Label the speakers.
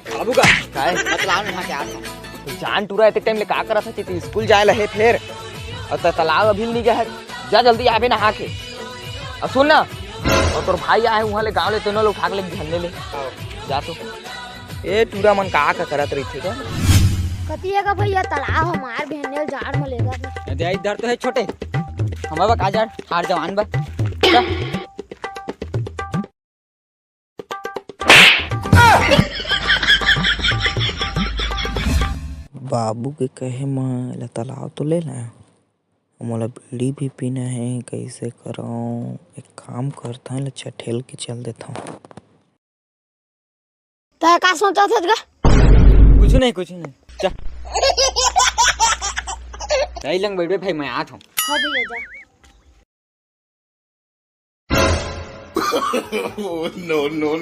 Speaker 1: बाबू का काय तालाब में नहा के आता तो जान टूरा इतने टाइम ले का करत है कि स्कूल जाए लहे फिर और तालाब अभी नहीं गया है। जा जल्दी आवे नहा के। और सुन ना, और तोर भाई आए वहाँ ले गाँव ले तीनों लोग उठा के ले झंडे ले जा। तो ए टूरा मन का करत रही थे
Speaker 2: कतिया का भैया तालाब हमार बहने झाड़ में लेगा
Speaker 1: दे इधर तो है छोटे हमारा का जाड़ हार जवान बा। बाबू के कहे मैं तालाब तो ले लाया, मोला बीड़ी भी पीना है, कैसे कराऊं? एक काम करता है ठेल के चल देता हूँ।
Speaker 2: तो का सोचा था
Speaker 1: कुछ नहीं चल सही लंग बैठ भाई मैं आता हूँ।
Speaker 2: हाँ भैया जा।
Speaker 3: no.